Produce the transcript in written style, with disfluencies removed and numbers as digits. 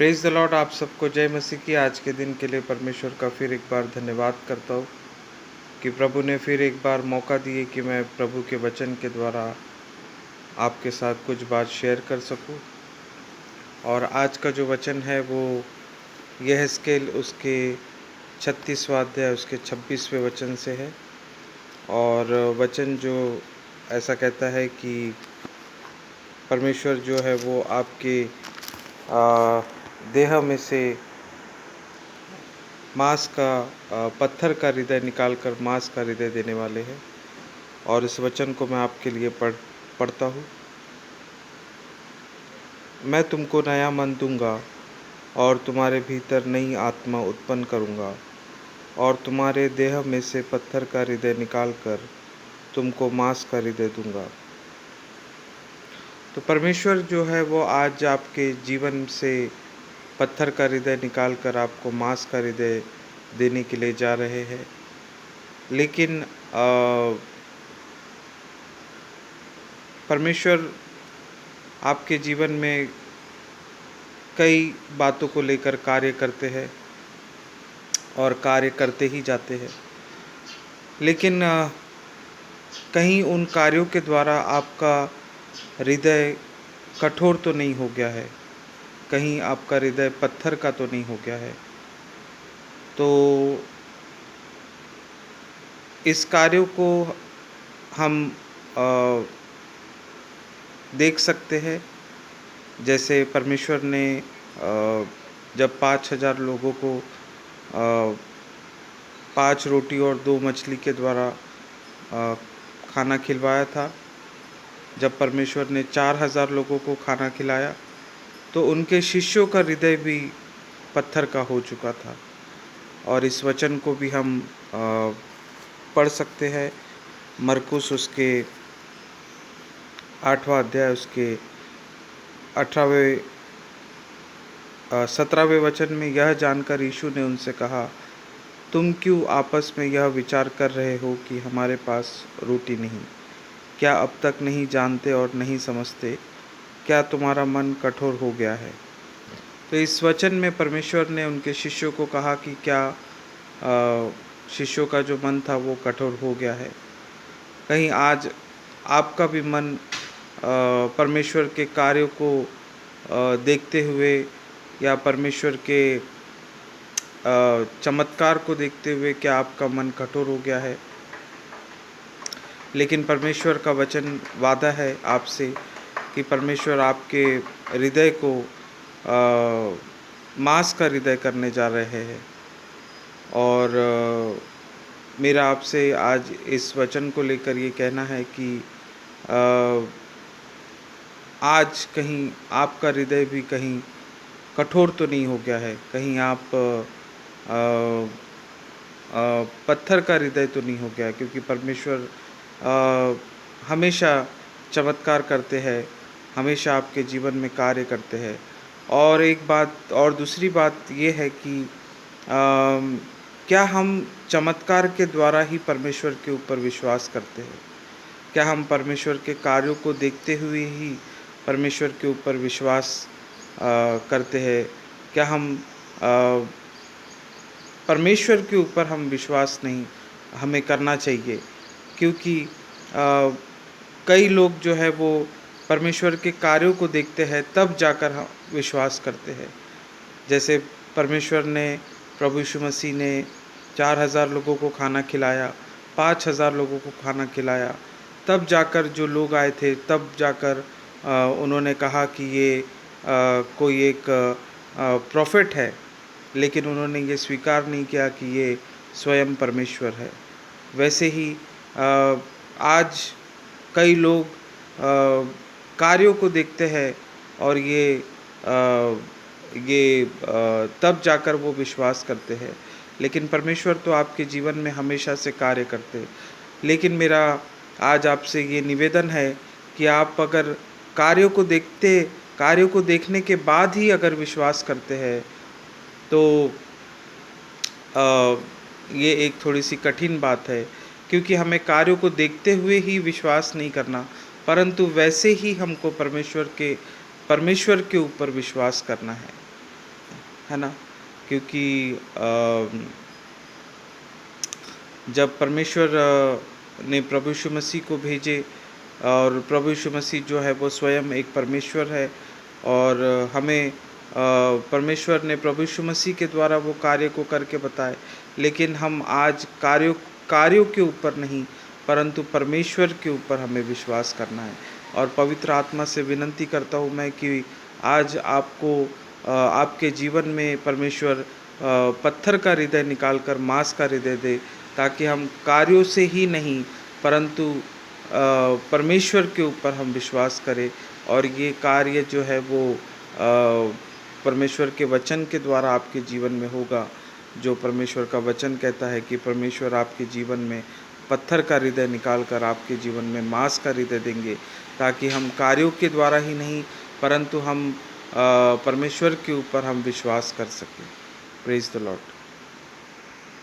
Praise the Lord. आप सबको जय मसीह की। आज के दिन के लिए परमेश्वर का फिर एक बार धन्यवाद करता हूँ कि प्रभु ने फिर एक बार मौका दिए कि मैं प्रभु के वचन के द्वारा आपके साथ कुछ बात शेयर कर सकूँ। और आज का जो वचन है वो यहेजकेल उसके 36वां अध्याय उसके 26वें वचन से है। और वचन जो ऐसा कहता है कि परमेश्वर जो है वो आपके देह में से मांस का पत्थर का हृदय निकाल कर मांस का हृदय देने वाले हैं। और इस वचन को मैं आपके लिए पढ़ता हूँ। मैं तुमको नया मन दूंगा और तुम्हारे भीतर नई आत्मा उत्पन्न करूंगा और तुम्हारे देह में से पत्थर का हृदय निकाल कर तुमको मांस का हृदय दूंगा। तो परमेश्वर जो है वो आज आपके जीवन से पत्थर का हृदय निकाल कर आपको मांस का हृदय देने के लिए जा रहे हैं। लेकिन परमेश्वर आपके जीवन में कई बातों को लेकर कार्य करते हैं और कार्य करते ही जाते हैं। लेकिन कहीं उन कार्यों के द्वारा आपका हृदय कठोर तो नहीं हो गया है, कहीं आपका हृदय पत्थर का तो नहीं हो गया है। तो इस कार्यों को हम देख सकते हैं। जैसे परमेश्वर ने जब 5,000 लोगों को 5 रोटी और 2 मछली के द्वारा खाना खिलवाया था, जब परमेश्वर ने 4,000 लोगों को खाना खिलाया तो उनके शिष्यों का हृदय भी पत्थर का हो चुका था। और इस वचन को भी हम पढ़ सकते हैं। मरकुस उसके 8वां अध्याय उसके 17वें वचन में यह जानकर यीशु ने उनसे कहा, तुम क्यों आपस में यह विचार कर रहे हो कि हमारे पास रोटी नहीं? क्या अब तक नहीं जानते और नहीं समझते? क्या तुम्हारा मन कठोर हो गया है? तो इस वचन में परमेश्वर ने उनके शिष्यों को कहा कि क्या शिष्यों का जो मन था वो कठोर हो गया है? कहीं आज आपका भी मन परमेश्वर के कार्यों को देखते हुए या परमेश्वर के चमत्कार को देखते हुए क्या आपका मन कठोर हो गया है? लेकिन परमेश्वर का वचन वादा है आपसे कि परमेश्वर आपके हृदय को मांस का हृदय करने जा रहे हैं। और मेरा आपसे आज इस वचन को लेकर ये कहना है कि आज कहीं आपका हृदय भी कहीं कठोर तो नहीं हो गया है, कहीं आप पत्थर का हृदय तो नहीं हो गया, क्योंकि परमेश्वर हमेशा चमत्कार करते हैं, हमेशा आपके जीवन में कार्य करते हैं। और एक बात और दूसरी बात ये है कि क्या हम चमत्कार के द्वारा ही परमेश्वर के ऊपर विश्वास करते हैं? क्या हम परमेश्वर के कार्यों को देखते हुए ही परमेश्वर के ऊपर विश्वास करते हैं? क्या हम परमेश्वर के ऊपर हम विश्वास नहीं हमें करना चाहिए? क्योंकि कई लोग जो है वो परमेश्वर के कार्यों को देखते हैं तब जाकर हम विश्वास करते हैं। जैसे परमेश्वर ने, प्रभु यीशु मसीह ने 4,000 लोगों को खाना खिलाया, 5,000 लोगों को खाना खिलाया, तब जाकर जो लोग आए थे तब जाकर उन्होंने कहा कि ये कोई एक प्रॉफिट है। लेकिन उन्होंने ये स्वीकार नहीं किया कि ये स्वयं परमेश्वर है। वैसे ही आज कई लोग कार्यों को देखते हैं और तब जाकर वो विश्वास करते हैं। लेकिन परमेश्वर तो आपके जीवन में हमेशा से कार्य करते हैं। लेकिन मेरा आज आपसे ये निवेदन है कि आप अगर कार्यों को देखने के बाद ही अगर विश्वास करते हैं तो ये एक थोड़ी सी कठिन बात है, क्योंकि हमें कार्यों को देखते हुए ही विश्वास नहीं करना, परंतु वैसे ही हमको परमेश्वर के ऊपर विश्वास करना है। है ना? क्योंकि जब परमेश्वर ने प्रभु यीशु मसीह को भेजे और प्रभु यीशु मसीह जो है वो स्वयं एक परमेश्वर है और हमें परमेश्वर ने प्रभु यीशु मसीह के द्वारा वो कार्य को करके बताए। लेकिन हम आज कार्यों कार्यों के ऊपर नहीं, परंतु परमेश्वर के ऊपर हमें विश्वास करना है। और पवित्र आत्मा से विनती करता हूँ मैं कि आज आपको आपके जीवन में परमेश्वर पत्थर का हृदय निकाल कर मांस का हृदय दे, ताकि हम कार्यों से ही नहीं, परंतु परमेश्वर के ऊपर हम विश्वास करें और ये कार्य जो है वो परमेश्वर के वचन के द्वारा आपके जीवन में होगा। जो परमेश्वर का वचन कहता है कि परमेश्वर आपके जीवन में पत्थर का हृदय निकाल कर आपके जीवन में मांस का हृदय देंगे, ताकि हम कार्यों के द्वारा ही नहीं, परंतु हम परमेश्वर के ऊपर हम विश्वास कर सकें। Praise the Lord.